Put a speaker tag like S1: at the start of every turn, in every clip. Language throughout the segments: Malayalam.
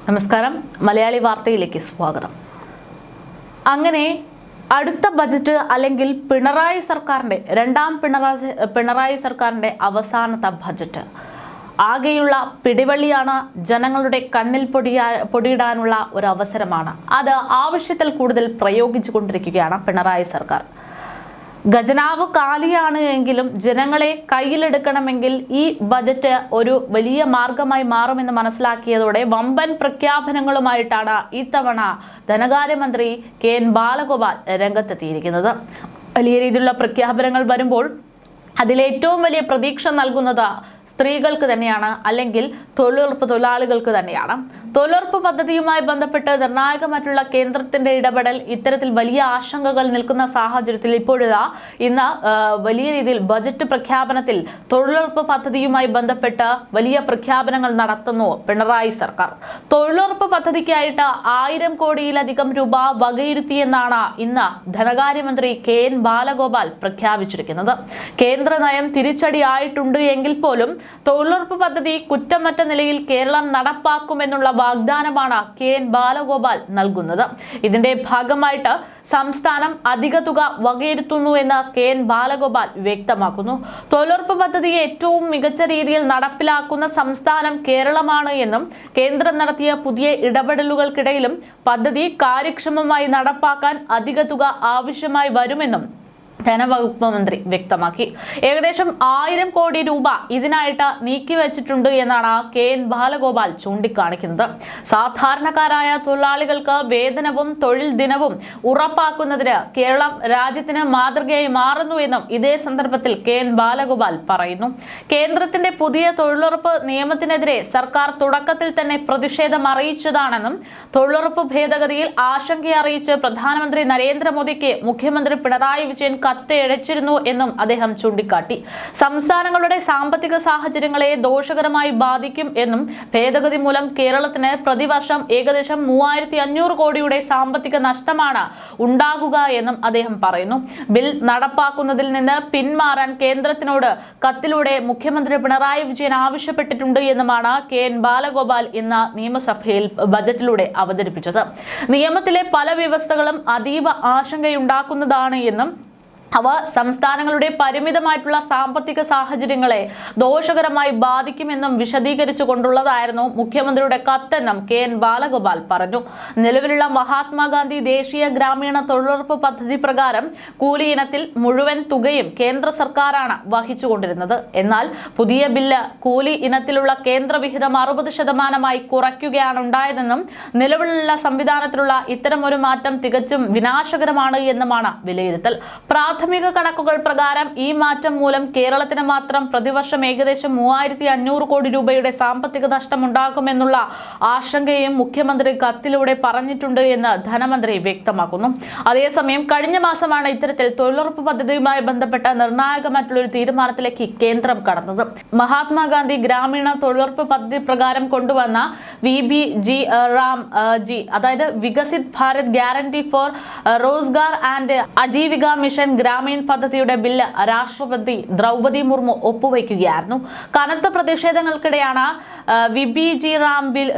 S1: നമസ്കാരം, മലയാളി വാർത്തയിലേക്ക് സ്വാഗതം. അങ്ങനെ അടുത്ത ബജറ്റ് അല്ലെങ്കിൽ രണ്ടാം പിണറായി സർക്കാരിന്റെ അവസാനത്തെ ബജറ്റ് ആകെയുള്ള പിടിവള്ളിയാണ്. ജനങ്ങളുടെ കണ്ണിൽ പൊടിയിടാനുള്ള ഒരു അവസരമാണ്. അത് ആവശ്യത്തിൽ കൂടുതൽ പ്രയോഗിച്ചുകൊണ്ടിരിക്കുകയാണ് പിണറായി സർക്കാർ. ഖജനാവ് കാലിയാണ് എങ്കിലും ജനങ്ങളെ കയ്യിലെടുക്കണമെങ്കിൽ ഈ ബജറ്റ് ഒരു വലിയ മാർഗമായി മാറുമെന്ന് മനസ്സിലാക്കിയതോടെ വമ്പൻ പ്രഖ്യാപനങ്ങളുമായിട്ടാണ് ഇത്തവണ ധനകാര്യമന്ത്രി KN ബാലഗോപാൽ രംഗത്തെത്തിയിരിക്കുന്നത്. വലിയ രീതിയിലുള്ള പ്രഖ്യാപനങ്ങൾ വരുമ്പോൾ അതിലേറ്റവും വലിയ പ്രതീക്ഷ നൽകുന്നത് സ്ത്രീകൾക്ക് തന്നെയാണ്, അല്ലെങ്കിൽ തൊഴിലുറപ്പ് തൊഴിലാളികൾക്ക് തന്നെയാണ്. തൊഴിലുറപ്പ് പദ്ധതിയുമായി ബന്ധപ്പെട്ട് നിർണായകമായിട്ടുള്ള കേന്ദ്രത്തിന്റെ ഇടപെടൽ ഇത്തരത്തിൽ വലിയ ആശങ്കകൾ നിൽക്കുന്ന സാഹചര്യത്തിൽ ഇന്ന് വലിയ രീതിയിൽ ബജറ്റ് പ്രഖ്യാപനത്തിൽ തൊഴിലുറപ്പ് പദ്ധതിയുമായി ബന്ധപ്പെട്ട് വലിയ പ്രഖ്യാപനങ്ങൾ നടത്തുന്നു പിണറായി സർക്കാർ. തൊഴിലുറപ്പ് പദ്ധതിക്കായിട്ട് 1000 കോടിയിലധികം രൂപ വകയിരുത്തിയെന്നാണ് ഇന്ന് ധനകാര്യമന്ത്രി KN ബാലഗോപാൽ പ്രഖ്യാപിച്ചിരിക്കുന്നത്. കേന്ദ്ര നയം തിരിച്ചടിയായിട്ടുണ്ട് എങ്കിൽ പോലും തൊഴിലുറപ്പ് പദ്ധതി കുറ്റമറ്റ നിലയിൽ കേരളം നടപ്പാക്കുമെന്നുള്ള വാഗ്ദാനമാണ് KN ബാലഗോപാൽ നൽകുന്നത്. ഇതിന്റെ ഭാഗമായിട്ട് സംസ്ഥാനം അധിക തുക വകയിരുത്തുന്നു എന്ന് KN ബാലഗോപാൽ വ്യക്തമാക്കുന്നു. തൊഴിലുറപ്പ് പദ്ധതി ഏറ്റവും മികച്ച രീതിയിൽ നടപ്പിലാക്കുന്ന സംസ്ഥാനം കേരളമാണ് എന്നും കേന്ദ്രം നടത്തിയ പുതിയ ഇടപെടലുകൾക്കിടയിലും പദ്ധതി കാര്യക്ഷമമായി നടപ്പാക്കാൻ അധിക തുക ആവശ്യമായി വരുമെന്നും ധനവകുപ്പ് മന്ത്രി വ്യക്തമാക്കി. ഏകദേശം 1000 കോടി രൂപ ഇതിനായിട്ട് നീക്കിവെച്ചിട്ടുണ്ട് എന്നാണ് KN ബാലഗോപാൽ ചൂണ്ടിക്കാണിക്കുന്നത്. സാധാരണക്കാരായ തൊഴിലാളികൾക്ക് വേതനവും തൊഴിൽ ദിനവും ഉറപ്പാക്കുന്നതിന് കേരളം രാജ്യത്തിന് മാതൃകയായി മാറുന്നു എന്നും ഇതേ സന്ദർഭത്തിൽ KN ബാലഗോപാൽ പറയുന്നു. കേന്ദ്രത്തിന്റെ പുതിയ തൊഴിലുറപ്പ് നിയമത്തിനെതിരെ സർക്കാർ തുടക്കത്തിൽ തന്നെ പ്രതിഷേധം അറിയിച്ചതാണെന്നും തൊഴിലുറപ്പ് ഭേദഗതിയിൽ ആശങ്കയറിയിച്ച് പ്രധാനമന്ത്രി നരേന്ദ്രമോദിക്ക് മുഖ്യമന്ത്രി പിണറായി വിജയൻ കത്തയച്ചിരുന്നു എന്നും അദ്ദേഹം ചൂണ്ടിക്കാട്ടി. സംസ്ഥാനങ്ങളുടെ സാമ്പത്തിക സാഹചര്യങ്ങളെ ദോഷകരമായി ബാധിക്കും എന്നും ഭേദഗതി മൂലം കേരളത്തിന് പ്രതിവർഷം ഏകദേശം 3500 കോടിയുടെ സാമ്പത്തിക നഷ്ടമാണ് ഉണ്ടാകുക എന്നും അദ്ദേഹം പറയുന്നു. ബിൽ നടപ്പാക്കുന്നതിൽ നിന്ന് പിന്മാറാൻ കേന്ദ്രത്തിനോട് കത്തിലൂടെ മുഖ്യമന്ത്രി പിണറായി വിജയൻ ആവശ്യപ്പെട്ടിട്ടുണ്ട് എന്നുമാണ് KN ബാലഗോപാൽ ഇന്ന് നിയമസഭയിൽ ബജറ്റിലൂടെ അവതരിപ്പിച്ചത്. നിയമത്തിലെ പല വ്യവസ്ഥകളും അതീവ ആശങ്കയുണ്ടാക്കുന്നതാണ് എന്നും അവ സംസ്ഥാനങ്ങളുടെ പരിമിതമായിട്ടുള്ള സാമ്പത്തിക സാഹചര്യങ്ങളെ ദോഷകരമായി ബാധിക്കുമെന്നും വിശദീകരിച്ചു കൊണ്ടുള്ളതായിരുന്നു മുഖ്യമന്ത്രിയുടെ കത്തെന്നും KN ബാലഗോപാൽ പറഞ്ഞു. നിലവിലുള്ള മഹാത്മാഗാന്ധി ദേശീയ ഗ്രാമീണ തൊഴിലുറപ്പ് പദ്ധതി പ്രകാരം കൂലി ഇനത്തിൽ മുഴുവൻ തുകയും കേന്ദ്ര സർക്കാരാണ് വഹിച്ചുകൊണ്ടിരുന്നത്. എന്നാൽ പുതിയ ബില്ല് കൂലി ഇനത്തിലുള്ള കേന്ദ്ര വിഹിതം 60% കുറയ്ക്കുകയാണ് ഉണ്ടായതെന്നും നിലവിലുള്ള സംവിധാനത്തിലുള്ള ഇത്തരമൊരു മാറ്റം തികച്ചും വിനാശകരമാണ് എന്നുമാണ് വിലയിരുത്തൽ. പ്രാഥമിക കണക്കുകൾ പ്രകാരം ഈ മാറ്റം മൂലം കേരളത്തിന് മാത്രം പ്രതിവർഷം ഏകദേശം 3500 കോടി രൂപയുടെ സാമ്പത്തിക നഷ്ടമുണ്ടാകുമെന്നുള്ള ആശങ്കയും മുഖ്യമന്ത്രി കത്തിലൂടെ പറഞ്ഞിട്ടുണ്ട് എന്ന് ധനമന്ത്രി വ്യക്തമാക്കുന്നു. അതേസമയം കഴിഞ്ഞ മാസമാണ് ഇത്തരത്തിൽ തൊഴിലുറപ്പ് പദ്ധതിയുമായി ബന്ധപ്പെട്ട നിർണായകമായിട്ടുള്ള ഒരു തീരുമാനത്തിലേക്ക് കേന്ദ്രം കടന്നത്. മഹാത്മാഗാന്ധി ഗ്രാമീണ തൊഴിലുറപ്പ് പദ്ധതി പ്രകാരം കൊണ്ടുവന്ന VBG-RAM-G അതായത് Viksit Bharat Guarantee for Rozgar and Ajeevika Mission Gramin പദ്ധതിയുടെ ബില്ല് രാഷ്ട്രപതി ദ്രൗപദി മുർമു ഒപ്പുവയ്ക്കുകയായിരുന്നു. കനത്ത പ്രതിഷേധങ്ങൾക്കിടെയാണ് VBG-RAM ബിൽ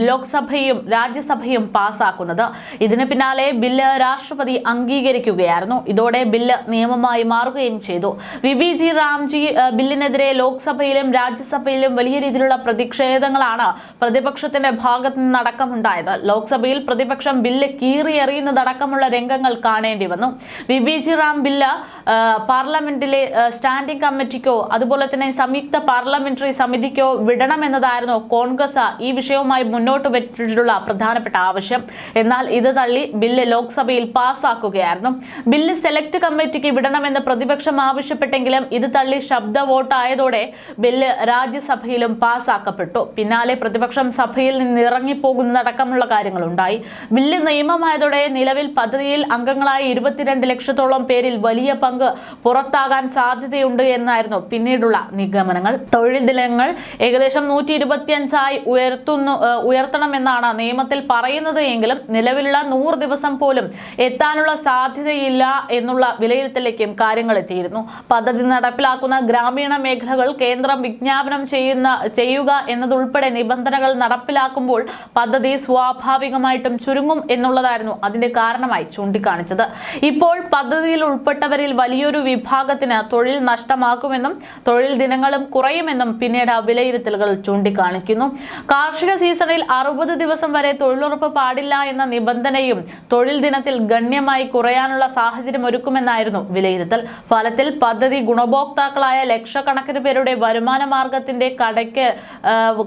S1: ലോക്സഭയും രാജ്യസഭയും പാസാക്കുന്നത്. ഇതിന് പിന്നാലെ ബില്ല് രാഷ്ട്രപതി അംഗീകരിക്കുകയായിരുന്നു. ഇതോടെ ബില്ല് നിയമമായി മാറുകയും ചെയ്തു. VBG-RAM-G ബില്ലിനെതിരെ ലോക്സഭയിലും രാജ്യസഭയിലും വലിയ രീതിയിലുള്ള പ്രതിഷേധങ്ങളാണ് പ്രതിപക്ഷത്തിന്റെ ഭാഗത്തു നിന്നടക്കമുണ്ടായത്. ലോക്സഭയിൽ പ്രതിപക്ഷം ബില്ല് കീറിയെറിയുന്നതടക്കമുള്ള രംഗങ്ങൾ കാണേണ്ടി വന്നു. VBG-RAM ബില്ല് പാർലമെന്റിലെ സ്റ്റാൻഡിംഗ് കമ്മിറ്റിക്കോ അതുപോലെ തന്നെ സംയുക്ത പാർലമെന്ററി സമിതിക്കോ വിടണമെന്നതായിരുന്നു കോൺഗ്രസ് ഈ വിഷയവുമായി മുന്നോട്ട് വെച്ചിട്ടുള്ള പ്രധാനപ്പെട്ട ആവശ്യം. എന്നാൽ ഇത് തള്ളി ബില്ല് ലോക്സഭയിൽ പാസ്സാക്കുകയായിരുന്നു. ബില്ല് സെലക്ട് കമ്മിറ്റിക്ക് വിടണമെന്ന് പ്രതിപക്ഷം ആവശ്യപ്പെട്ടെങ്കിലും ഇത് തള്ളി ശബ്ദ വോട്ടായതോടെ ബില്ല് രാജ്യസഭയിലും പാസ്സാക്കപ്പെട്ടു. പിന്നാലെ പ്രതിപക്ഷം സഭയിൽ നിന്ന് ഇറങ്ങിപ്പോകുന്നതടക്കമുള്ള കാര്യങ്ങളുണ്ടായി. ബില്ല് നിയമമായതോടെ നിലവിൽ പദ്ധതിയിൽ അംഗങ്ങളായ 22 ലക്ഷത്തോളം പേരിൽ വലിയ പങ്ക് പുറത്താകാൻ സാധ്യതയുണ്ട് എന്നായിരുന്നു പിന്നീടുള്ള നിഗമനങ്ങൾ. തൊഴിൽ ദിനങ്ങൾ ഏകദേശം 125 ഉയർത്തണമെന്നാണ് നിയമത്തിൽ പറയുന്നത് എങ്കിലും നിലവിലുള്ള 100 ദിവസം പോലും എത്താനുള്ള സാധ്യതയില്ല എന്നുള്ള വിലയിരുത്തലിലേക്കും കാര്യങ്ങൾ എത്തിയിരുന്നു. പദ്ധതി നടപ്പിലാക്കുന്ന ഗ്രാമീണ മേഖലകൾ കേന്ദ്രം വിജ്ഞാപനം ചെയ്യുക എന്നതുൾപ്പെടെ നിബന്ധനകൾ നടപ്പിലാക്കുമ്പോൾ പദ്ധതി സ്വാഭാവികമായിട്ടും ചുരുങ്ങും എന്നുള്ളതായിരുന്നു അതിന്റെ കാരണമായി ചൂണ്ടിക്കാണിച്ചത്. ഇപ്പോൾ പദ്ധതിയിൽ ഉൾപ്പെട്ടവരിൽ വലിയൊരു വിഭാഗത്തിന് തൊഴിൽ നഷ്ടമാക്കുമെന്നും തൊഴിൽ ദിനങ്ങളും കുറയുമെന്നും പിന്നീട് വിലയിരുത്തലുകൾ ചൂണ്ടിക്കാണിക്കുന്നു. കാർഷിക സീസണിൽ 60 ദിവസം വരെ തൊഴിലുറപ്പ് പാടില്ല എന്ന നിബന്ധനയും തൊഴിൽ ദിനത്തിൽ ഗണ്യമായി കുറയാനുള്ള സാഹചര്യം ഒരുക്കുമെന്നായിരുന്നു വിലയിരുത്തൽ. ഫലത്തിൽ പദ്ധതി ഗുണഭോക്താക്കളായ ലക്ഷക്കണക്കിന് പേരുടെ വരുമാന മാർഗത്തിന്റെ കടയ്ക്ക്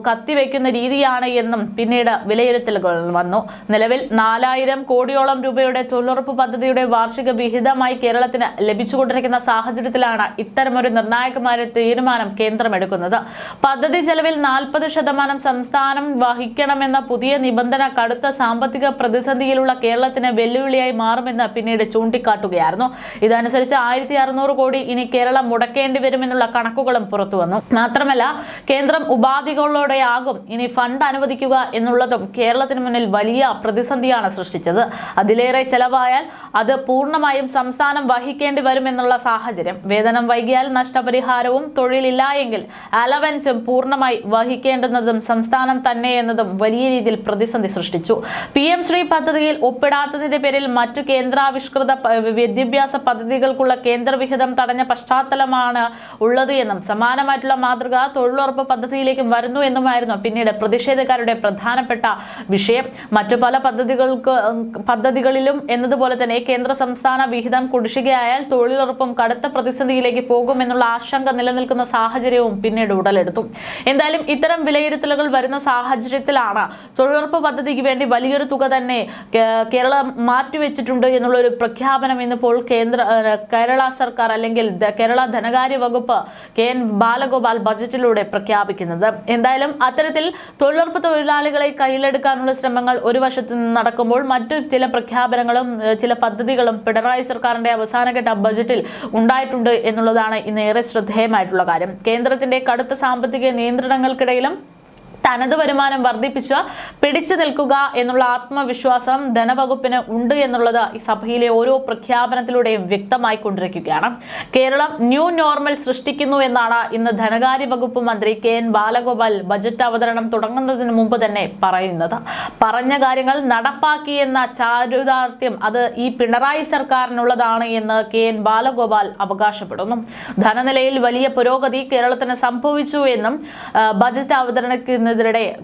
S1: കത്തിവെക്കുന്ന രീതിയാണ് എന്നും പിന്നീട് വിലയിരുത്തലുകൾ വന്നു. നിലവിൽ 4000 കോടിയോളം രൂപയുടെ തൊഴിലുറപ്പ് പദ്ധതിയുടെ വാർഷിക വിഹിതമായി കേരളത്തിന് ലഭിച്ചുകൊണ്ടിരിക്കുന്ന സാഹചര്യത്തിലാണ് ഇത്തരമൊരു നിർണായകമായ തീരുമാനം കേന്ദ്രം എടുക്കുന്നത്. പദ്ധതി ചെലവിൽ 40% സംസ്ഥാനം വഹിക്കണമെന്ന പുതിയ നിബന്ധന കടുത്ത സാമ്പത്തിക പ്രതിസന്ധിയിലുള്ള കേരളത്തിന് വെല്ലുവിളിയായി മാറുമെന്ന് പിന്നീട് ചൂണ്ടിക്കാട്ടുകയായിരുന്നു. ഇതനുസരിച്ച് 1600 കോടി ഇനി കേരളം മുടക്കേണ്ടി വരുമെന്നുള്ള കണക്കുകളും പുറത്തുവന്നു. മാത്രമല്ല കേന്ദ്രം ഉപാധികളോടെയാകും ഇനി ഫണ്ട് അനുവദിക്കുക എന്നുള്ളതും കേരളത്തിന് മുന്നിൽ വലിയ പ്രതിസന്ധിയാണ് സൃഷ്ടിച്ചത്. അതിലേറെ ചെലവായാൽ അത് പൂർണ്ണമായും സംസ്ഥാനം വഹിക്കേണ്ടി വരുമെന്നുള്ള സാഹചര്യം. വേതനം വൈകിയാൽ നഷ്ടപരിഹാരവും തൊഴിലില്ല എങ്കിൽ അലവൻസും പൂർണ്ണമായി വഹിക്കേണ്ടുന്നതും സംസ്ഥാനം തന്നെ എന്നതും വലിയ രീതിയിൽ പ്രതിസന്ധി സൃഷ്ടിച്ചു. PM ശ്രീ പദ്ധതിയിൽ ഒപ്പിടാത്തതിന്റെ പേരിൽ മറ്റു കേന്ദ്രാവിഷ്കൃത വിദ്യാഭ്യാസ പദ്ധതികൾക്കുള്ള കേന്ദ്ര വിഹിതം തടഞ്ഞ പശ്ചാത്തലമാണ് ഉള്ളത് എന്നും സമാനമായിട്ടുള്ള മാതൃക തൊഴിലുറപ്പ് പദ്ധതിയിലേക്കും വരുന്നു എന്നുമായിരുന്നു പിന്നീട് പ്രതിഷേധക്കാരുടെ പ്രധാനപ്പെട്ട വിഷയം. മറ്റു പല പദ്ധതികളിലും എന്നതുപോലെ തന്നെ കേന്ദ്ര സംസ്ഥാന വിഹിതം കുടിശ്ശികയായാൽ തൊഴിലുറപ്പും കടുത്ത പ്രതിസന്ധിയിലേക്ക് പോകുമെന്നുള്ള ആശങ്ക നിലനിൽക്കുന്ന സാഹചര്യവും പിന്നീട് ഉടലെടുത്തു. എന്തായാലും ഇത്തരം വിലയിരുത്തലുകൾ വരുന്ന സാഹചര്യത്തിലാണ് തൊഴിലുറപ്പ് പദ്ധതിക്ക് വേണ്ടി വലിയൊരു തുക തന്നെ കേരളം മാറ്റിവെച്ചിട്ടുണ്ട് എന്നുള്ള ഒരു പ്രഖ്യാപനം ഇന്നിപ്പോൾ കേരള സർക്കാർ അല്ലെങ്കിൽ കേരള ധനകാര്യ വകുപ്പ് KN ബാലഗോപാൽ ബജറ്റിലൂടെ പ്രഖ്യാപിക്കുന്നത്. എന്തായാലും അത്തരത്തിൽ തൊഴിലുറപ്പ് തൊഴിലാളികളെ കയ്യിലെടുക്കാനുള്ള ശ്രമങ്ങൾ ഒരു വശത്ത് നിന്ന് നടക്കുമ്പോൾ മറ്റു ചില പ്രഖ്യാപനങ്ങളും ചില പദ്ധതികളും പിണറായി സർക്കാരിന്റെ അവസാനഘട്ട ബജറ്റിൽ ഉണ്ടായിട്ടുണ്ട് എന്നുള്ളതാണ് ഇന്ന് ഏറെ ശ്രദ്ധേയമായിട്ടുള്ള കാര്യം. കേന്ദ്രത്തിന്റെ കടുത്ത സാമ്പത്തിക നിയന്ത്രണങ്ങൾക്കിടയിലും തനത് വരുമാനം വർദ്ധിപ്പിച്ച് പിടിച്ചു നിൽക്കുക എന്നുള്ള ആത്മവിശ്വാസം ധനവകുപ്പിന് ഉണ്ട് എന്നുള്ളത് ഈ സഭയിലെ ഓരോ പ്രഖ്യാപനത്തിലൂടെയും വ്യക്തമായിക്കൊണ്ടിരിക്കുകയാണ്. കേരളം ന്യൂ നോർമൽ സൃഷ്ടിക്കുന്നു എന്നാണ് ഇന്ന് ധനകാര്യ വകുപ്പ് മന്ത്രി KN ബാലഗോപാൽ ബജറ്റ് അവതരണം തുടങ്ങുന്നതിന് മുമ്പ് തന്നെ പറയുന്നത്. പറഞ്ഞ കാര്യങ്ങൾ നടപ്പാക്കി എന്ന ചാരുതാർത്ഥ്യം അത് ഈ പിണറായി സർക്കാരിനുള്ളതാണ് എന്ന് KN ബാലഗോപാൽ അവകാശപ്പെടുന്നു. ധനനിലയിൽ വലിയ പുരോഗതി കേരളത്തിന് സംഭവിച്ചു എന്നും ബജറ്റ് അവതരണത്തിന്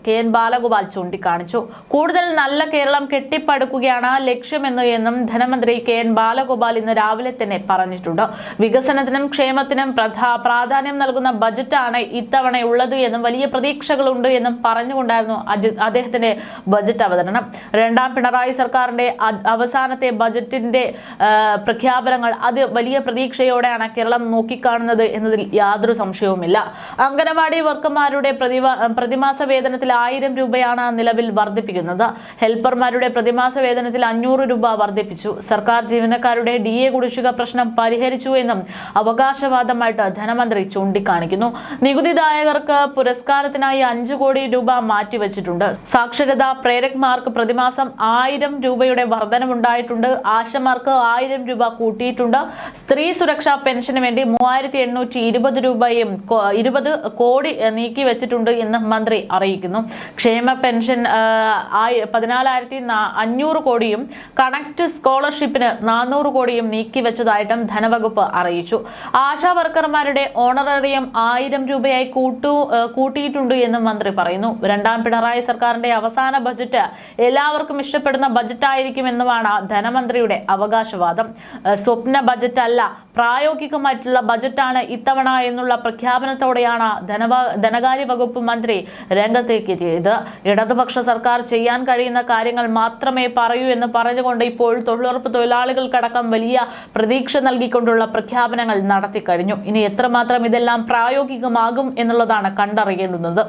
S1: KN ബാലഗോപാൽ ചൂണ്ടിക്കാണിച്ചു. കൂടുതൽ നല്ല കേരളം കെട്ടിപ്പടുക്കുകയാണ് ലക്ഷ്യമെന്നും ധനമന്ത്രി KN ബാലഗോപാൽ ഇന്ന് രാവിലെ തന്നെ പറഞ്ഞിട്ടുണ്ട്. വികസനത്തിനും ക്ഷേമത്തിനും പ്രാധാന്യം നൽകുന്ന ബജറ്റാണ് ഇത്തവണയുള്ളത് എന്നും വലിയ പ്രതീക്ഷകളുണ്ട് എന്നും പറഞ്ഞുകൊണ്ടായിരുന്നു അദ്ദേഹത്തിന്റെ ബജറ്റ് അവതരണം. രണ്ടാം പിണറായി സർക്കാരിന്റെ അവസാനത്തെ ബജറ്റിന്റെ പ്രഖ്യാപനങ്ങൾ അത് വലിയ പ്രതീക്ഷയോടെയാണ് കേരളം നോക്കിക്കാണുന്നത് എന്നതിൽ യാതൊരു സംശയവുമില്ല. അംഗനവാടി വർക്കർമാരുടെ പ്രതിമാസ വേതനത്തിൽ 1000 രൂപയാണ് നിലവിൽ വർദ്ധിപ്പിക്കുന്നത്. ഹെൽപ്പർമാരുടെ പ്രതിമാസ വേതനത്തിൽ 500 രൂപ വർദ്ധിപ്പിച്ചു. സർക്കാർ ജീവനക്കാരുടെ DA കുടിശ്ശിക പ്രശ്നം പരിഹരിച്ചു എന്നും അവകാശവാദമായിട്ട് ധനമന്ത്രി ചൂണ്ടിക്കാണിക്കുന്നു. നികുതിദായകർക്ക് പുരസ്കാരത്തിനായി 5 കോടി രൂപ മാറ്റിവെച്ചിട്ടുണ്ട്. സാക്ഷരതാ പ്രേരക്മാർക്ക് പ്രതിമാസം 1000 രൂപയുടെ വർധനവുണ്ടായിട്ടുണ്ട്. ആശമാർക്ക് 1000 രൂപ കൂട്ടിയിട്ടുണ്ട്. സ്ത്രീ സുരക്ഷാ പെൻഷന് വേണ്ടി 3820 രൂപയും 20 കോടി നീക്കിവെച്ചിട്ടുണ്ട് എന്ന് മന്ത്രി അറിയിക്കുന്നു. ക്ഷേമ പെൻഷൻ 14,500 കോടിയും കണക്ട് സ്കോളർഷിപ്പിന് 400 കോടിയും നീക്കിവെച്ചതായിട്ടും ധനവകുപ്പ് അറിയിച്ചു. ആശാ വർക്കർമാരുടെ ഓണറേറിയം 1000 രൂപയായി കൂട്ടിയിട്ടുണ്ട് എന്നും മന്ത്രി പറയുന്നു. രണ്ടാം പിണറായി സർക്കാരിന്റെ അവസാന ബജറ്റ് എല്ലാവർക്കും ഇഷ്ടപ്പെടുന്ന ബജറ്റായിരിക്കുമെന്നുമാണ് ധനമന്ത്രിയുടെ അവകാശവാദം. സ്വപ്ന ബജറ്റ് അല്ല, പ്രായോഗികമായിട്ടുള്ള ബജറ്റാണ് ഇത്തവണ എന്നുള്ള പ്രഖ്യാപനത്തോടെയാണ് ധനകാര്യ വകുപ്പ് മന്ത്രി രംഗത്തേക്ക് എത്തിയത്. ഇടതുപക്ഷ സർക്കാർ ചെയ്യാൻ കഴിയുന്ന കാര്യങ്ങൾ മാത്രമേ പറയൂ എന്ന് പറഞ്ഞുകൊണ്ട് ഇപ്പോൾ തൊഴിലുറപ്പ് തൊഴിലാളികൾക്കടക്കം വലിയ പ്രതീക്ഷ നൽകിക്കൊണ്ടുള്ള പ്രഖ്യാപനങ്ങൾ നടത്തിക്കഴിഞ്ഞു. ഇനി എത്രമാത്രം ഇതെല്ലാം പ്രായോഗികമാകും എന്നുള്ളതാണ് കണ്ടറിയേണ്ടുന്നത്.